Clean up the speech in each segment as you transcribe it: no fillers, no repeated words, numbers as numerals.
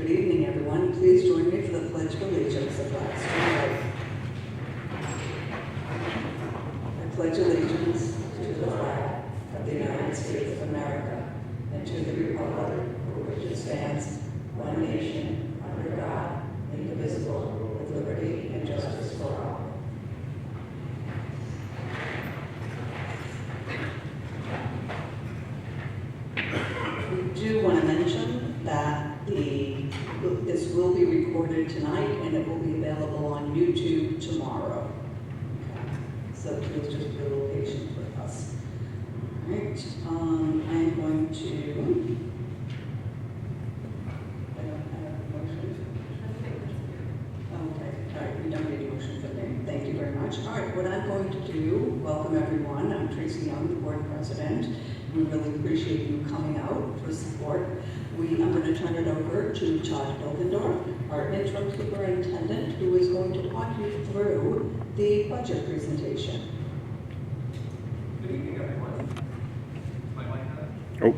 Good evening, everyone. Please join me for the Pledge of Allegiance of last year. I pledge allegiance to the flag of the United States of America and to the republic for which it stands, one nation, under God, indivisible, with liberty and justice for all. We do want to mention that this will be recorded tonight and it will be available on YouTube tomorrow. Okay. So please just be a little patient with us. All right, I'm going to. I don't have a motion. Okay, all right, we don't need a motion for me. Thank you very much. All right, what I'm going to do, welcome everyone. I'm Tracy Young, the board president. We really appreciate you coming out for support. I'm going to turn it over to Todd Hilgendorf, our interim superintendent, who is going to walk you through the budget presentation. Good evening, everyone. Is my mic on? Oh. No.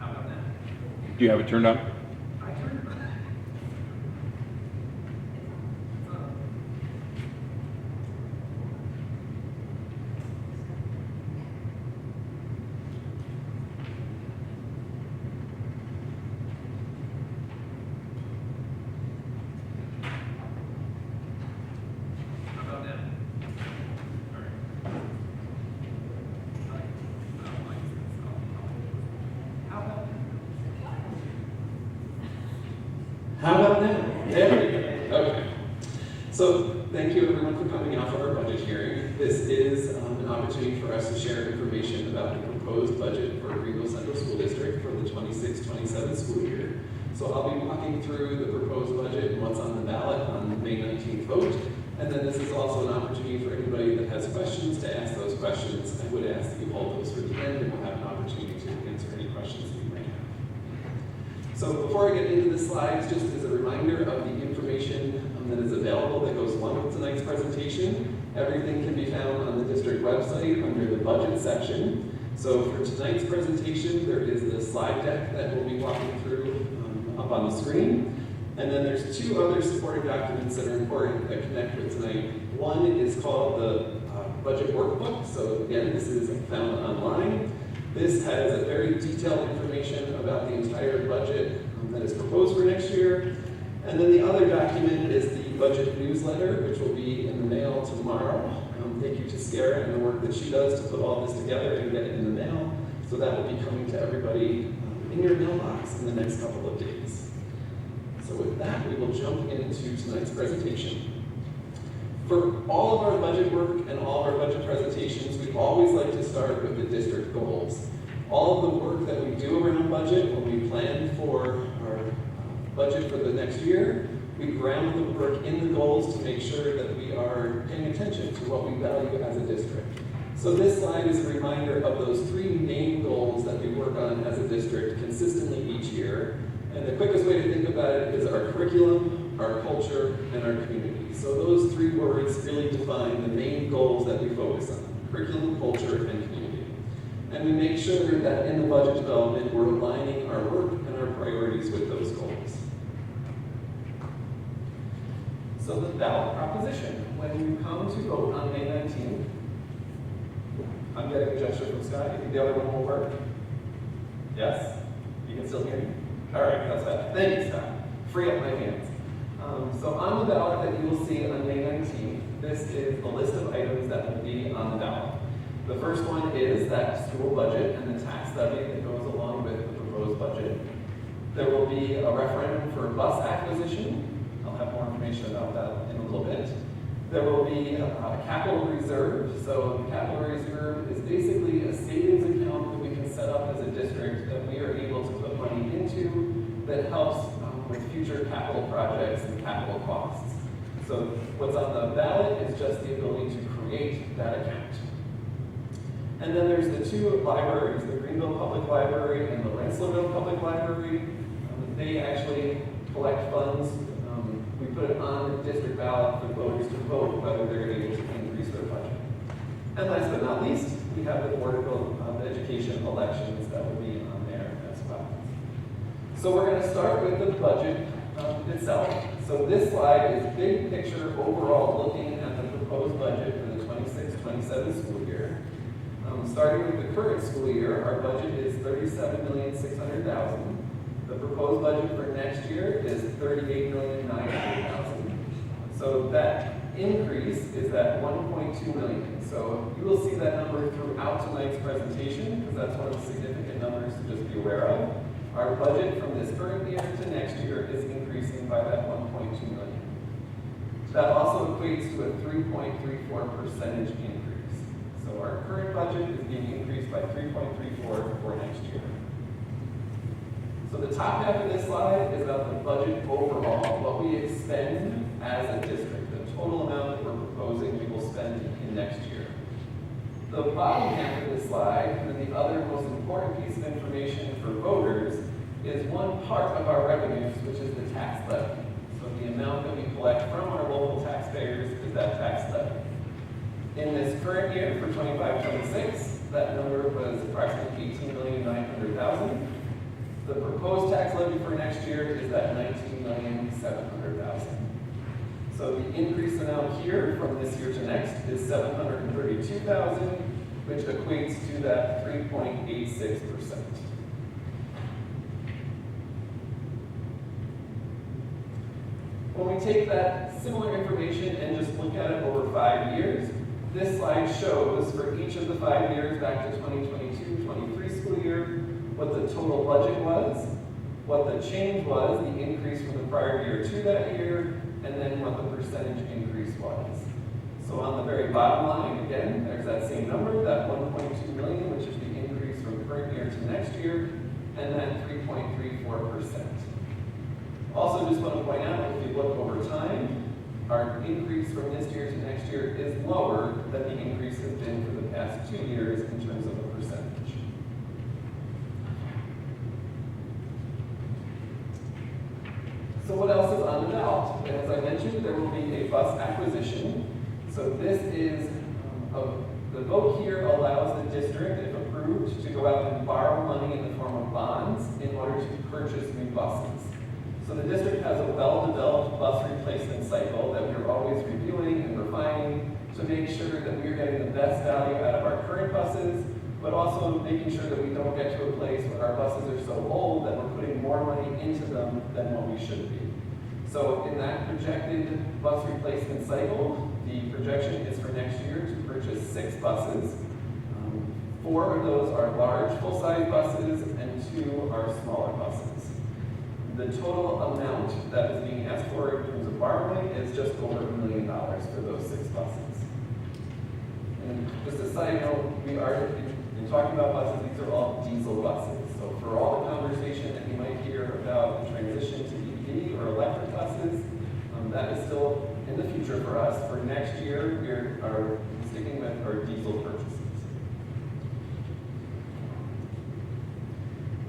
How about that? Do you have it turned on? I turned it on. It's on. How about now? All right. How about now? How about now? There we go. Okay. So thank you everyone for coming out for our budget hearing. This is an opportunity for us to share information about the proposed budget for Greenville Central School District for the 26-27 school year. So I'll be walking through the proposed budget and what's on the ballot on the May 19th vote. And then this is also an opportunity for anybody that has questions to ask those questions. I would ask that you hold those for the end and we'll have an opportunity to answer any questions that you might have. So before I get into the slides, just as a reminder of the information that is available that goes along with tonight's presentation, everything can be found on the district website under the budget section. So for tonight's presentation, there is the slide deck that we'll be walking through up on the screen. And then there's two other supporting documents that are important that connect with tonight. One is called the budget workbook. So again, this is found online. This has a very detailed information about the entire budget that is proposed for next year. And then the other document is the budget newsletter, which will be in the mail tomorrow. Thank you to Scara and the work that she does to put all this together and get it in the mail. So that will be coming to everybody in your mailbox in the next couple of days. So with that, we will jump into tonight's presentation. For all of our budget work and all of our budget presentations, we always like to start with the district goals. All of the work that we do around budget, when we plan for our budget for the next year, we ground the work in the goals to make sure that we are paying attention to what we value as a district. So this slide is a reminder of those three main goals that we work on as a district consistently each year. And the quickest way to think about it is our curriculum, our culture, and our community. So those three words really define the main goals that we focus on: curriculum, culture, and community. And we make sure that in the budget development, we're aligning our work and our priorities with those goals. So the ballot proposition, when you come to vote on May 19th, I'm getting a gesture from Scott. You think the other one will work? Yes? You can still hear me? All right, that's that. Thank you, Scott. Free up my hands. So on the ballot that you will see on May 19th, this is the list of items that will be on the ballot. The first one is that school budget and the tax levy that goes along with the proposed budget. There will be a referendum for bus acquisition. I'll have more information about that in a little bit. There will be a capital reserve. So the capital reserve is basically a savings account that we can set up as a district that we are able to put money into that helps with future capital projects and capital costs. So what's on the ballot is just the ability to create that account. And then there's the two libraries, the Greenville Public Library and the Rensselaerville Public Library. They actually collect funds. We put it on the district ballot for voters to vote whether they're able to increase their budget. And last but not least, we have the Board of Education elections that will be on there as well. So we're going to start with the budget itself. So this slide is big picture overall looking at the proposed budget for the 26-27 school year. Starting with the current school year, our budget is $37,600,000. The proposed budget for next year is $38,900,000. So that increase is at $1.2 million. So you will see that number throughout tonight's presentation because that's one of the significant numbers to just be aware of. Our budget from this current year to next year is increasing by that $1.2 million. That also equates to a 3.34% increase. So our current budget is being increased by 3.34 for next year. So the top half of this slide is about the budget overall, what we expend as a district, the total amount that we're proposing we will spend in next year. The bottom half of this slide, and the other most important piece of information for voters, is one part of our revenues, which is the tax levy. So the amount that we collect from our local taxpayers is that tax levy. In this current year, for 25-26, that number was approximately $18,900,000. The proposed tax levy for next year is at $19,700,000. So the increase amount here from this year to next is $732,000, which equates to that 3.86%. When we take that similar information and just look at it over 5 years, this slide shows for each of the 5 years back to 2022-23 school year, what the total budget was, what the change was, the increase from the prior year to that year, and then what the percentage increase was. So on the very bottom line, again, there's that same number, that $1.2 million, which is the increase from current year to next year, and then 3.34%. Also just want to point out, if you look over time, our increase from this year to next year is lower than the increase has been for the past 2 years in terms of a percentage. So what else is on the ballot? As I mentioned, there will be a bus acquisition. So this is, the vote here allows the district, if approved, to go out and borrow money in the form of bonds in order to purchase new buses. So the district has a well-developed bus replacement cycle that we're always reviewing and refining to make sure that we're getting the best value out of our current buses, but also making sure that we don't get to a place where our buses are so old that we're putting more money into them than what we should be. So in that projected bus replacement cycle, the projection is for next year to purchase 6 buses. 4 of those are large full-size buses and 2 are smaller buses. The total amount that is being asked for in terms of borrowing is just over $1 million for those 6 buses. And just a side note, we are, in talking about buses, these are all diesel buses. So for all the conversation that you might hear about the transition to EV or electric buses, that is still in the future for us. For next year, we are sticking with our diesel purchases.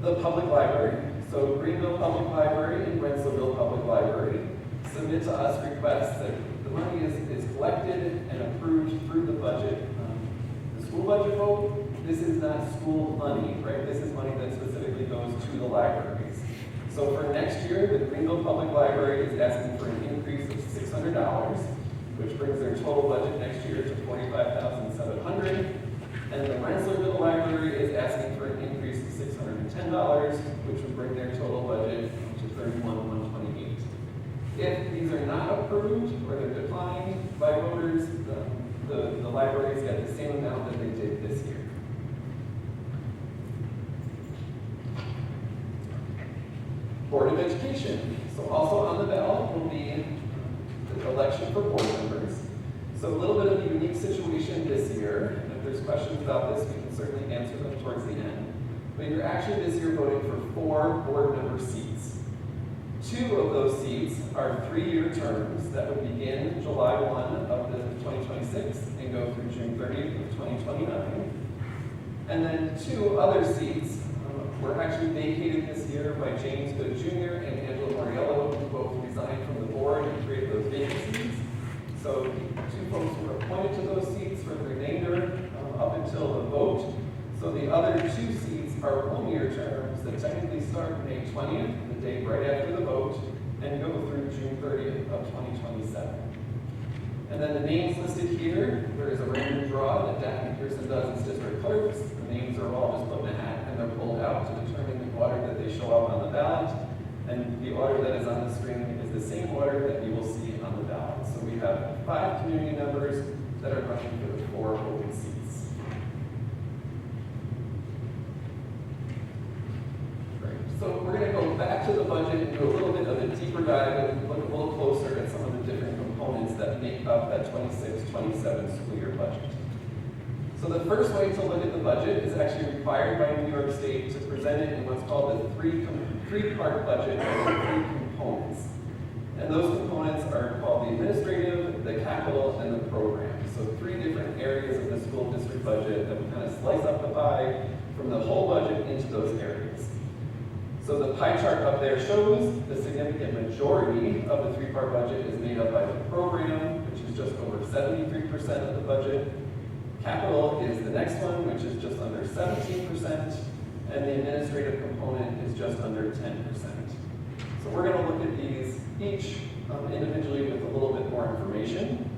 The public library. So Greenville Public Library and Rensselaerville Public Library submit to us requests that the money is collected and approved through the budget. The school budget vote, this is not school money, right? This is money that specifically goes to the libraries. So for next year, the Greenville Public Library is asking for an increase of $600, which brings their total budget next year to $45,700. And the Rensselaerville Library is asking for an increase of $610, which would bring their total budget to $31,128. If these are not approved or they're declined by voters, the libraries get the same amount that they did this year. Board of Education. So also on the ballot will be the election for board members. So a little bit of a unique situation this year. And if there's questions about this, we can certainly answer them towards the end. But you're actually this year voting for 4 board member seats. 2 of those seats are 3-year terms that would begin July 1 of the 2026 and go through June 30th of 2029. And then 2 other seats were actually vacated this year by James Good Jr. and Angela Moriello, who both resigned from the board and created those vacancies. So 2 folks were appointed to those seats for the remainder up until the vote the other 2 seats are one-year terms that technically start May 20th, the date right after the vote, and go through June 30th of 2027. And then the names listed here, there is a random draw that Daphne Pearson does as district clerks. The names are all just put in a hat and they're pulled out to determine the order that they show up on the ballot. And the order that is on the screen is the same order that you will see on the ballot. So we have 5 community members that are running for the 4 open seats. Great. So we're going to go back to the budget and do a little bit of a deeper dive and look a little closer at some of the different components that make up that 26-27 school year budget. So the first way to look at the budget is actually required by New York State to present it in what's called the three-part budget with 3 components. And those components are called the administrative, the capital, and the program. So 3 different areas of the school district budget that we kind of slice up the pie from the whole budget into those areas. So the pie chart up there shows the significant majority of the 3-part budget is made up by the program, which is just over 73% of the budget. Capital is the next one, which is just under 17%, and the administrative component is just under 10%. So we're going to look at these each individually with a little bit more information.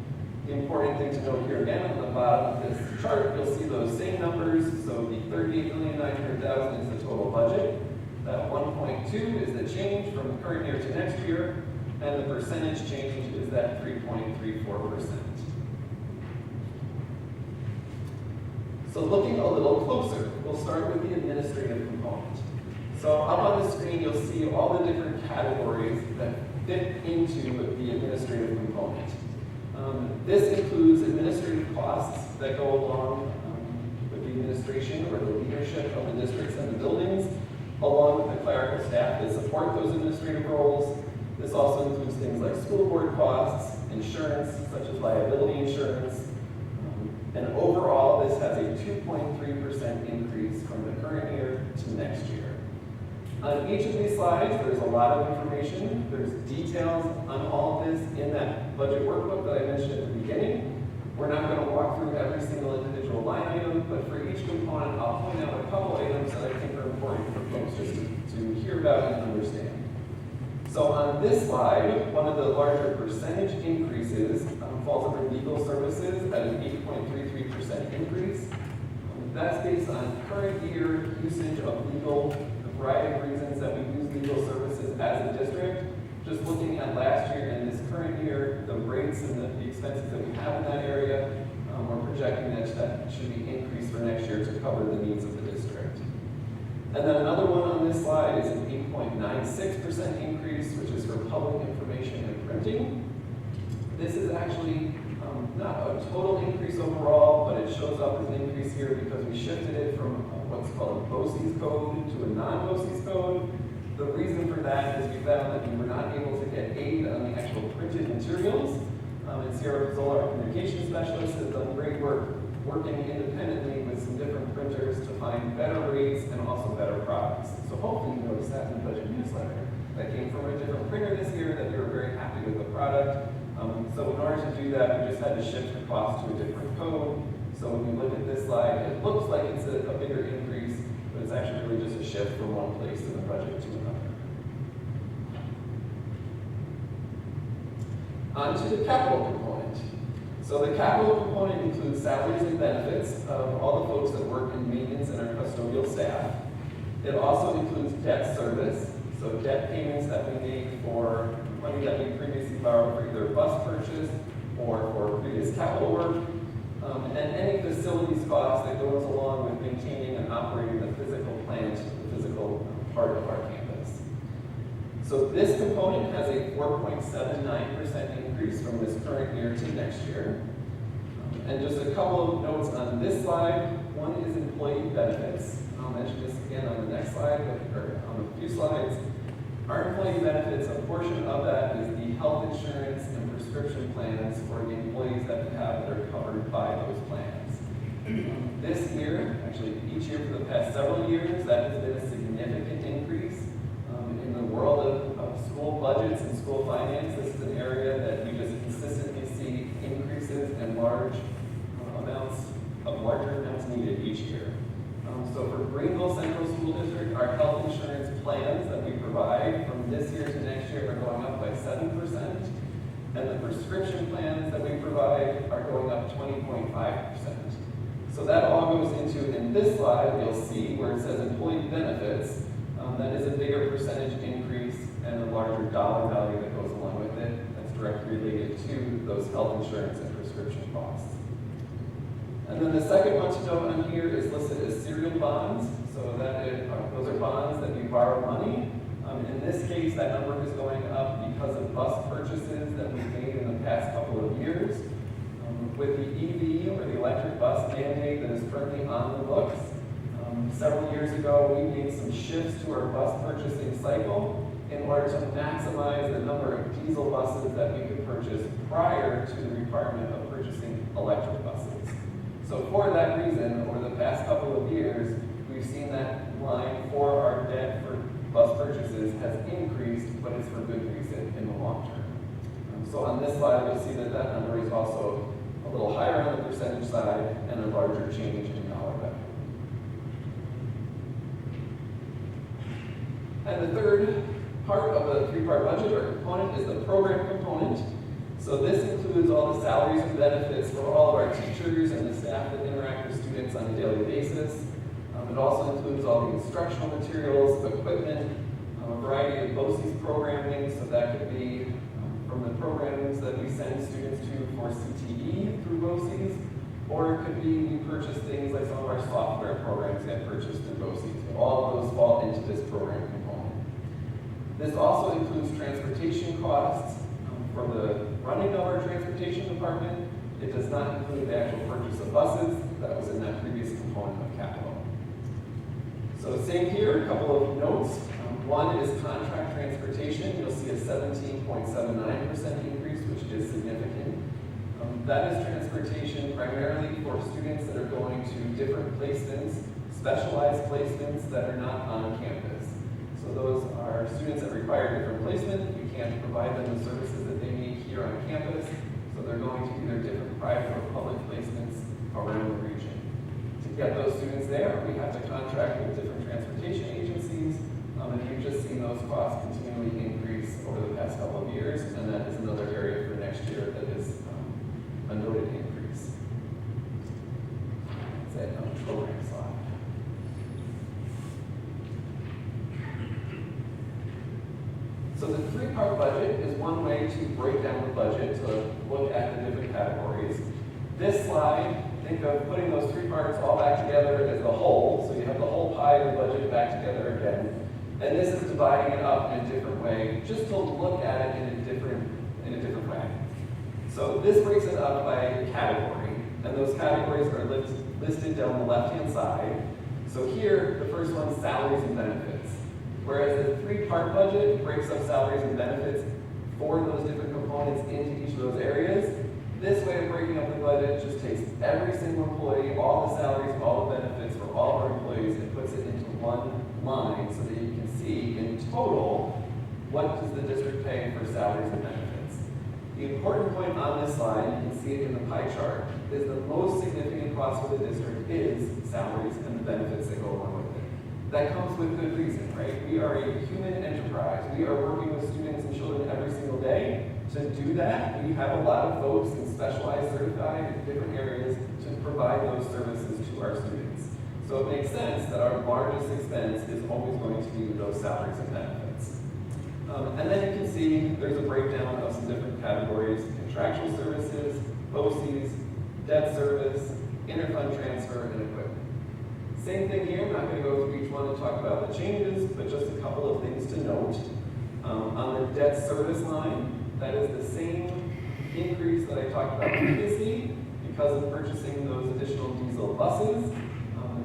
The important thing to note here again, on the bottom of this chart, you'll see those same numbers. So the $38,900,000 is the total budget. That 1.2 is the change from the current year to next year, and the percentage change is that 3.34%. So looking a little closer, we'll start with the administrative component. So up on the screen, you'll see all the different categories that fit into the administrative component. This includes administrative costs that go along with the administration or the leadership of the districts and the buildings, along with the clerical staff that support those administrative roles. This also includes things like school board costs, insurance, such as liability insurance, and overall, this has a 2.3% increase from the current year to next year. On each of these slides, there's a lot of information. There's details on all of this in that budget workbook that I mentioned at the beginning. We're not going to walk through every single individual line item, but for each component, I'll point out a couple items that I think are important for folks just to hear about and understand. So on this slide, one of the larger percentage increases falls under legal services at an 8.33% increase. That's based on current year usage of legal, a variety of reasons that we use legal services as a district. Just looking at last year and this current year, the rates and the expenses that we have in that area, we're projecting that should be increased for next year to cover the needs of the district. And then another one on this slide is an 8.96% increase, which is for public information and printing. This is actually not a total increase overall, but it shows up as an increase here because we shifted it from what's called a BOCES code to a non-BOCES code. The reason for that is we found that we were not able to get aid on the actual printed materials. And Sierra Pizzola, our communication specialist, has done great work working independently with some different printers to find better rates and also better products. So hopefully you noticed that in the budget newsletter. That came from a different printer this year, that we were very happy with the product. So in order to do that, we just had to shift the cost to a different code. So when you look at this slide, it looks like it's a bigger increase, but it's actually really just a shift from one place in the budget to another. On to the capital component. So the capital component includes salaries and benefits of all the folks that work in maintenance and our custodial staff. It also includes debt service, so debt payments that we make for money that we previously borrowed for either bus purchase or for previous capital work, and any facilities costs that goes along with maintaining and operating the physical plant, the physical part of our campus. So this component has a 4.79% increase from this current year to next year. And just a couple of notes on this slide. One is employee benefits. I'll mention this again on the next slide, or on a few slides. Our employee benefits, a portion of that is the health insurance and prescription plans for the employees that we have that are covered by those plans. This year, actually each year for the past several years, that has been a significant increase. In the world of school budgets and school finance, this is an area that we just consistently see increases and larger amounts needed each year. So for Greenville Central School District, our health insurance plans that we provide from this year to next year are going up by 7%. And the prescription plans that we provide are going up 20.5%. So that all goes into, in this slide, you'll see where it says employee benefits, that is a bigger percentage increase and a larger dollar value that goes along with it. That's directly related to those health insurance and prescription costs. And then the second one to note on here is listed as serial bonds. So those are bonds that we borrow money. In this case, that number is going up because of bus purchases that we've made in the past couple of years. With the EV or the electric bus mandate that is currently on the books, several years ago we made some shifts to our bus purchasing cycle in order to maximize the number of diesel buses that we could purchase prior to the requirement of purchasing electric buses. So for that reason, over the past couple of years, we've seen that line for our debt for bus purchases has increased, but it's for good reason in the long term. So on this slide, you'll see that that number is also a little higher on the percentage side and a larger change in dollar value. And the third part of the three-part budget or component is the program component. So this includes all the salaries and benefits for all of our teachers and the staff that interact with students on a daily basis. It also includes all the instructional materials, equipment, a variety of BOCES programming. So that could be from the programs that we send students to for CTE through BOCES, or it could be we purchase things like some of our software programs get purchased through BOCES. All of those fall into this program component. This also includes transportation costs for the running of our transportation department. It does not include the actual purchase of buses. That was in that previous component of capital. So same here, a couple of notes. One is contract transportation. You'll see a 17.79% increase, which is significant. That is transportation primarily for students that are going to different placements, specialized placements that are not on campus. So those are students that require different placement. We can't provide them the services that they need here on campus. So they're going to either different private or public placements around the region. To get those students there, we have to contract with different transportation agencies, and we've just seen those costs continually increase over the past couple of years, and that is another area for next year that is a noted increase. That's it on the program slide. So the three-part budget is one way to break down the budget to look at the different categories. This slide, think of putting those three parts all back together as the whole, so you have the whole pie of the budget back together again. And this is dividing it up in a different way, just to look at it in a different way. So this breaks it up by category, and those categories are listed down the left-hand side. So here, the first one is salaries and benefits. Whereas the three-part budget breaks up salaries and benefits for those different components into each of those areas. This way of breaking up the budget just takes every single employee, all the salaries, all the benefits for all of our employees, and puts it into one line so that you can see in total what does the district pay for salaries and benefits. The important point on this slide, you can see it in the pie chart, is the most significant cost for the district is salaries and the benefits that go along with it. That comes with good reason, right? We are a human enterprise. We are working with students and children every single day. To do that, we have a lot of folks in specialized certified in different areas to provide those services to our students. So it makes sense that our largest expense is always going to be those salaries and benefits. And then you can see there's a breakdown of some different categories: contractual services, BOCES, debt service, interfund transfer, and equipment. Same thing here. I'm not going to go through each one and talk about the changes, but just a couple of things to note. On the debt service line, that is the same increase that I talked about previously because of purchasing those additional diesel buses.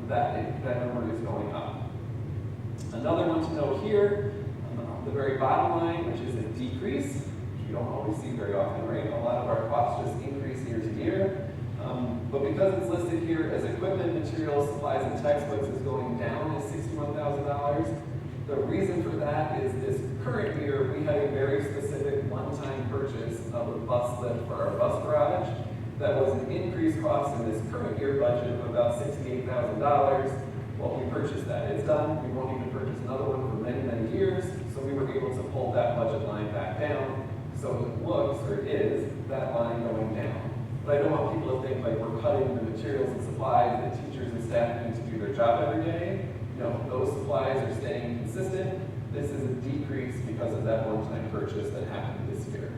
That number is going up. Another one to note here, the very bottom line, which is a decrease, which we don't always see very often, right? A lot of our costs just increase year to year. But because it's listed here as equipment, materials, supplies, and textbooks is going down to $61,000, the reason for that is this current year, we had a very specific one-time purchase of a bus lift for our bus garage. That was an increased cost in this current year budget of about $68,000. well, we purchased that. It's done. We won't even purchase another one for many, many years. So we were able to pull that budget line back down. So it looks, or it is, that line going down. But I don't want people to think like we're cutting the materials and supplies that teachers and staff need to do their job every day. No, those supplies are staying consistent. This is a decrease because of that one-time purchase that happened this year.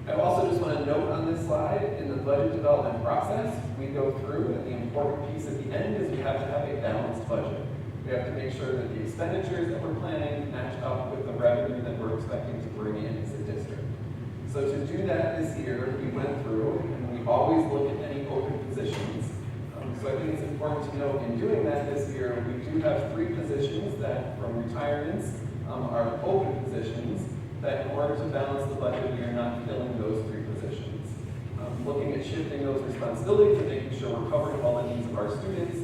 I also just want to note on this slide, in the budget development process, we go through, and the important piece at the end is we have to have a balanced budget. We have to make sure that the expenditures that we're planning match up with the revenue that we're expecting to bring in as a district. So to do that this year, we went through, and we always look at any open positions. So I think it's important to note in doing that this year, we do have 3 positions that from retirements are open positions that in order to balance the budget, we are not filling those 3 positions. Looking at shifting those responsibilities and making sure we're covering all the needs of our students,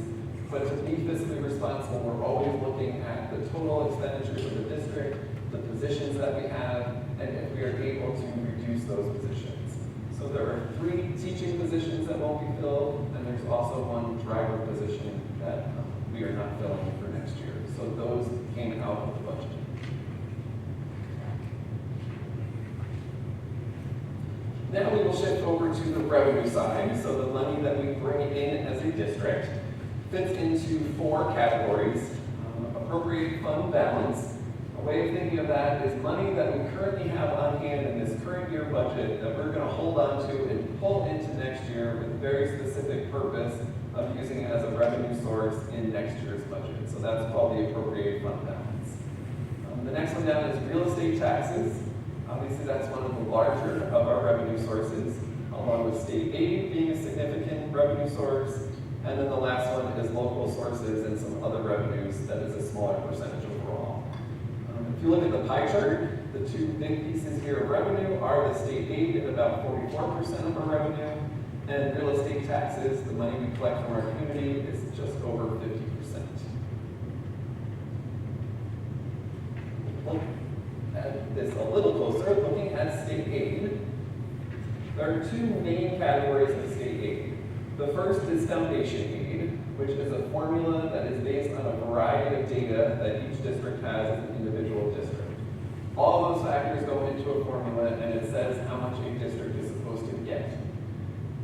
but to be fiscally responsible, we're always looking at the total expenditures of the district, the positions that we have, and if we are able to reduce those positions. So there are 3 teaching positions that won't be filled, and there's also 1 driver position that we are not filling for next year. So those came out of the budget. Now we will shift over to the revenue side. So the money that we bring in as a district fits into 4 categories. Appropriate fund balance. A way of thinking of that is money that we currently have on hand in this current year budget that we're going to hold on to and pull into next year with a very specific purpose of using it as a revenue source in next year's budget. So that's called the appropriate fund balance. The next one down is real estate taxes. Obviously, that's one of the larger of our revenue sources, along with state aid being a significant revenue source. And then the last one is local sources and some other revenues that is a smaller percentage overall. If you look at the pie chart, the 2 big pieces here of revenue are the state aid at about 44% of our revenue, and real estate taxes, the money we collect from our community, is just over 50%. Look at this a little closer, looking at state aid. There are 2 main categories of state aid. The first is foundation aid, which is a formula that is based on a variety of data that each district has as an individual district. All of those factors go into a formula, and it says how much a district is supposed to get.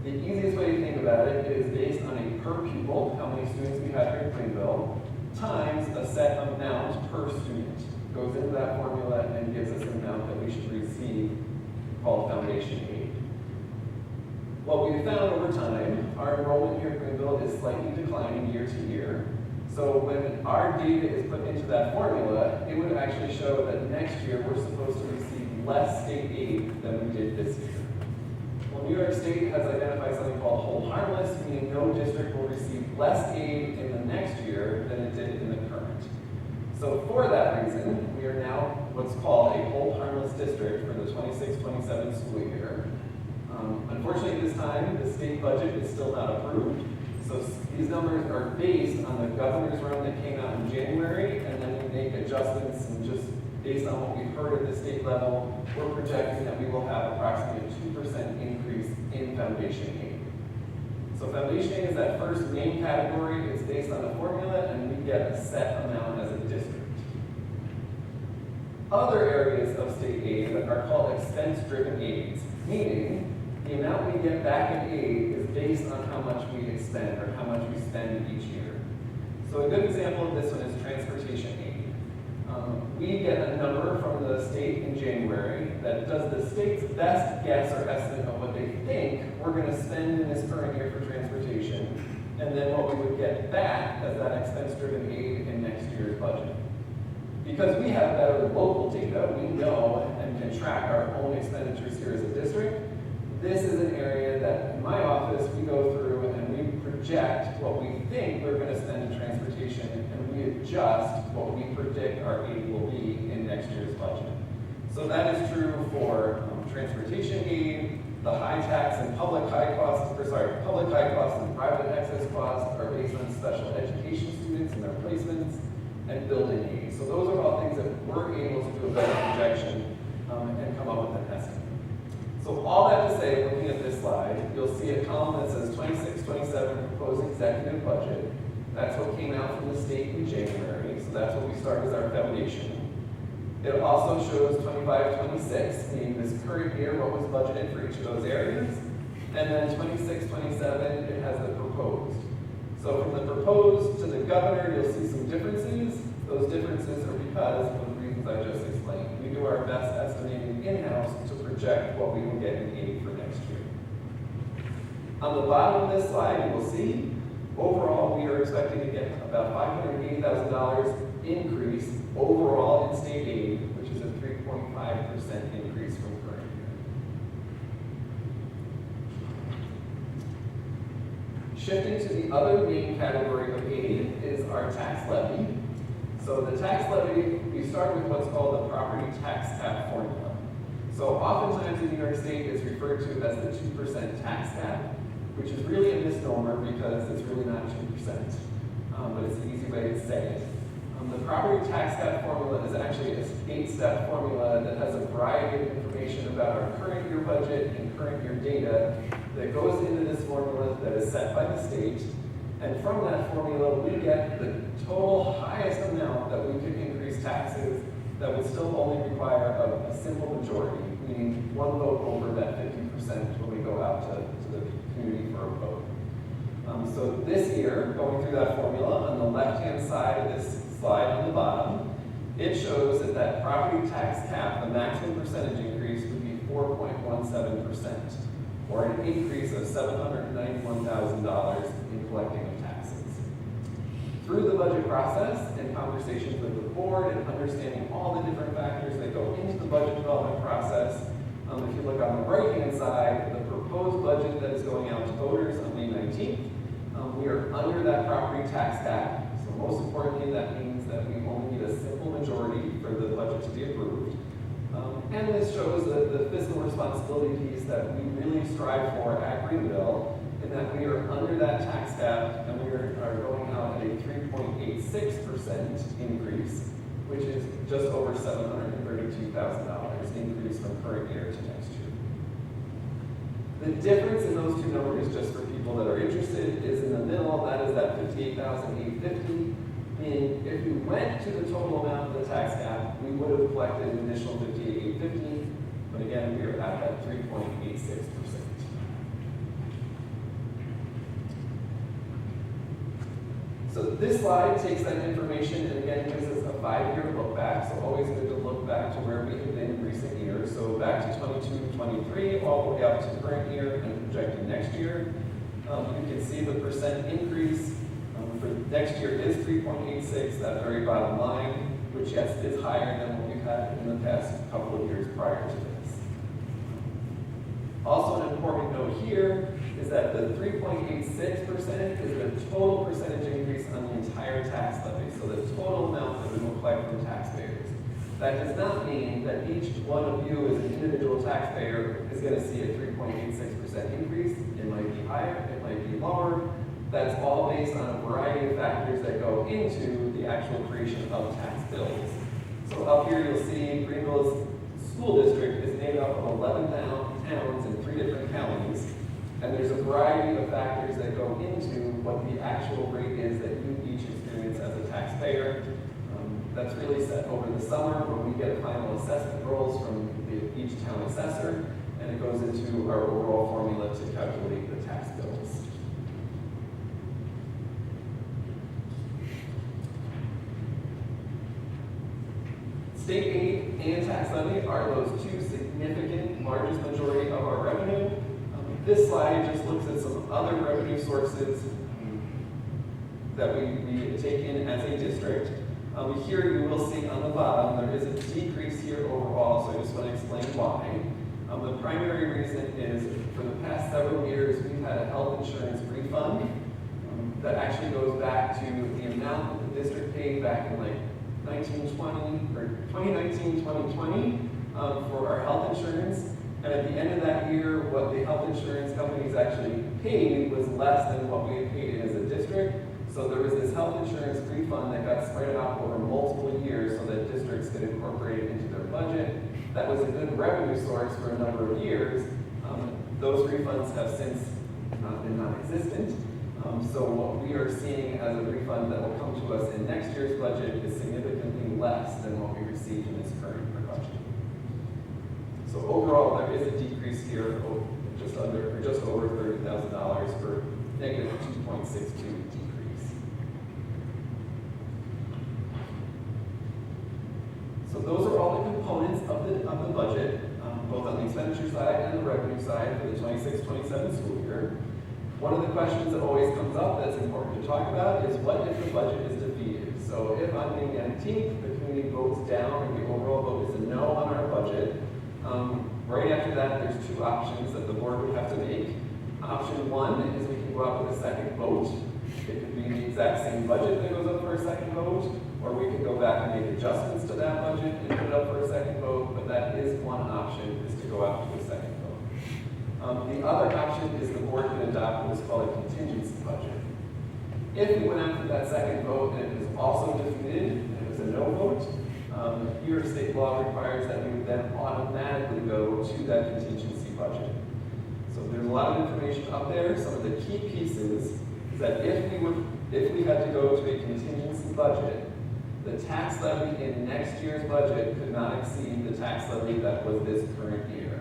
The easiest way to think about it is based on a per pupil, how many students we have here in Plainville, times a set amount per student. Goes into that formula and gives us an amount that we should receive called foundation aid. What we've found over time, our enrollment here in Greenville is slightly declining year to year. So when our data is put into that formula, it would actually show that next year we're supposed to receive less state aid than we did this year. Well, New York State has identified something called hold harmless, meaning no district will receive less aid in the next year than it did in the current. So for that reason, we are now what's called a hold harmless district for the 26-27 school year. Unfortunately, this time, the state budget is still not approved. So these numbers are based on the governor's run that came out in January, and then we make adjustments, and just based on what we've heard at the state level, we're projecting that we will have approximately a 2% increase in foundation aid. So foundation aid is that first main category. It's based on a formula, and we get a set amount as a district. Other areas of state aid are called expense-driven aids, meaning the amount we get back in aid is based on how much we expend or how much we spend each year. So a good example of this one is transportation aid. We get a number from the state in January that does the state's best guess or estimate of what they think we're going to spend in this current year for transportation, and then what we would get back as that expense-driven aid in next year's budget. Because we have better local data, we know and can track our own expenditures here as a district. This is an area that in my office we go through and we project what we think we're going to spend in transportation, and we adjust what we predict our aid will be in next year's budget. So that is true for transportation aid. The high tax and public high costs and private access costs are based on special education students and their placements, and building aid. So those are all things that we're able to do a better projection and come up with an estimate. So all that to say, looking at this slide, you'll see a column that says 26-27 proposed exec budget. That's what came out from the state in January, so that's what we start as our foundation. It also shows 25-26, meaning this current year, what was budgeted for each of those areas. And then 26-27, it has the proposed. So from the proposed to the governor, you'll see some differences. Those differences are because of the reasons I just explained. We do our best estimating in-house to project what we will get in aid for next year. On the bottom of this slide, you will see, overall, we are expecting to get about $580,000 increase overall in state aid, which is a 3.5% increase from current year. Shifting to the other main category of aid is our tax levy. So the tax levy, we start with what's called the property tax cap formula. So oftentimes in New York State, it's referred to as the 2% tax cap, which is really a misnomer because it's really not 2%, but it's an easy way to say it. The property tax cap formula is actually an 8-step formula that has a variety of information about our current year budget and current year data that goes into this formula that is set by the state. And from that formula, we get the total highest amount that we could increase taxes that would still only require a simple majority, meaning one vote over that 50% when we go out to the community for a vote. So this year, going through that formula, on the left-hand side of this slide on the bottom, it shows that that property tax cap, the maximum percentage increase would be 4.17%, or an increase of $791,000 in collecting of taxes. Through the budget process and conversations with the board and understanding all the different factors that go into the budget development process, if you look on the right-hand side, the proposed budget that is going out to voters on May 19th, we are under that property tax cap. So most importantly, that means that we only need a simple majority for the budget to be approved. And this shows the fiscal responsibility piece that we really strive for at Greenville, in that we are under that tax cap and we are going out at a 3.86% increase, which is just over $732,000 increase from current year to next year. The difference in those two numbers, just for people that are interested, is in the middle. That is that $58,850. Meaning, if we went to the total amount of the tax cap, we would have collected an additional $58,850. But again, we are at that 3.86%. So this slide takes that information and again gives us a 5-year look back. So always good to look back to where we have been in recent years. So back to 22, 23, all the way up to the current year and projecting next year. You can see the percent increase for next year is 3.86, that very bottom line, which yes, is higher than what we've had in the past couple of years prior to this. Also an important note here is that the 3.86% is the total percentage increase on the entire tax levy, so the total amount that we will collect from taxpayers. That does not mean that each one of you as an individual taxpayer is going to see a 3.86% increase. It might be higher, it might be lower. That's all based on a variety of factors that go into the actual creation of tax bills. So up here you'll see Greenville's school district is made up of 11 towns in 3 different counties. And there's a variety of factors that go into what the actual rate is that you each experience as a taxpayer. That's really set over the summer when we get final assessment rolls from each town assessor, and it goes into our overall formula to calculate the tax bills. State aid and tax levy are those 2 significant, largest majority of our revenue. This slide just looks at some other revenue sources that we take in as a district. Here you will see on the bottom there is a decrease here overall, so I just want to explain why. The primary reason is for the past several years we've had a health insurance refund that actually goes back to the amount that the district paid back in like 2019, 2020 for our health insurance. And at the end of that year, what the health insurance companies actually paid was less than what we had paid as a district. So there was this health insurance refund that got spread out over multiple years so that districts could incorporate it into their budget. That was a good revenue source for a number of years. Those refunds have since been non-existent. So what we are seeing as a refund that will come to us in next year's budget is significantly less than what we received in this current year budget. So overall, there is a decrease here of just over $30,000 for negative 2.62 decrease. So those are all the components of the budget, both on the expenditure side and the revenue side for the 26-27 school year. One of the questions that always comes up that's important to talk about is what if the budget is defeated? So if on May 19th the community votes down and the overall vote is a no on our budget, right after that there's two options that the board would have to make. Option one is we can go out with a second vote. It could be the exact same budget that goes up for a second vote, or we can go back and make adjustments to that budget and put it up for a second vote, but that is one option, is to go out to a second vote. The other option is the board can adopt what is called a contingency budget. If we went out for that second vote and it was also defeated, and it was a no vote, New York State law requires that we would then automatically go to that contingency budget. So there's a lot of information up there. Some of the key pieces is that if we had to go to a contingency budget, the tax levy in next year's budget could not exceed the tax levy that was this current year.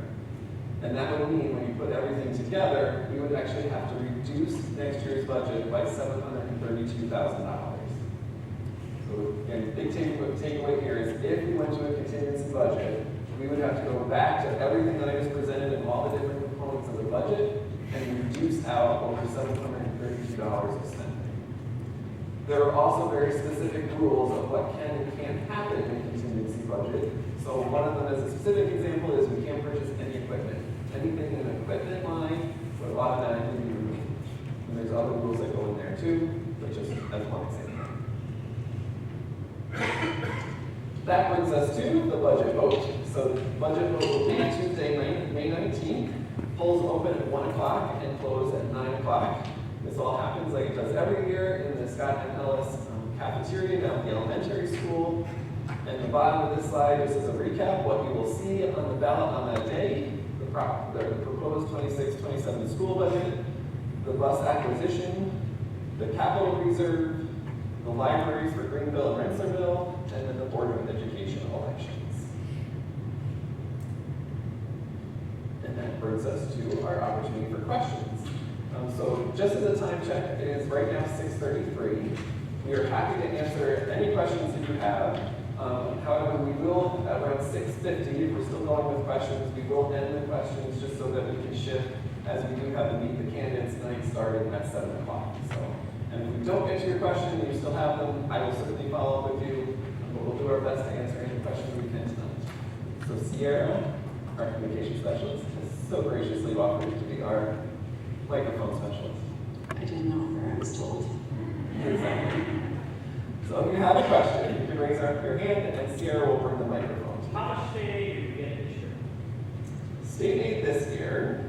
And that would mean when you put everything together, we would actually have to reduce next year's budget by $732,000. So again, big takeaway here is if we went to a contingency budget, we would have to go back to everything that I just presented and all the different components of the budget and reduce out over $732 of spending. There are also very specific rules of what can and can't happen in a contingency budget. So one of them as a specific example is we can't purchase any equipment. Anything in an equipment line would automatically be removed. And there's other rules that go in there too, but just as one example. That brings us to the budget vote. So the budget vote will be Tuesday, May 19th. Polls open at 1 o'clock and close at 9 o'clock. This all happens like it does every year in the Scott and Ellis cafeteria down at the elementary school. And the bottom of this slide, just as a recap, what you will see on the ballot on that day, the proposed 26-27 school budget, the bus acquisition, the capital reserve, the libraries for Greenville and Rensselaerville, and then the Board of Education elections. And that brings us to our opportunity for questions. So just as a time check, it is right now 6:33. We are happy to answer any questions that you have. However, we will, at around 6:50, if we're still going with questions, we will end the questions just so that we can shift as we do have to meet the candidates night starting at 7 o'clock. So, and if we don't get to your question and you still have them, I will certainly follow up with you, but we'll do our best to answer any questions we can tonight. So Sierra, our communication specialist, has so graciously offered to be our microphone specialist. I didn't know where I was told. Exactly. So if you have a question, you can raise your hand and Sierra will bring the microphone to you. How much state aid did you get this year? State aid this year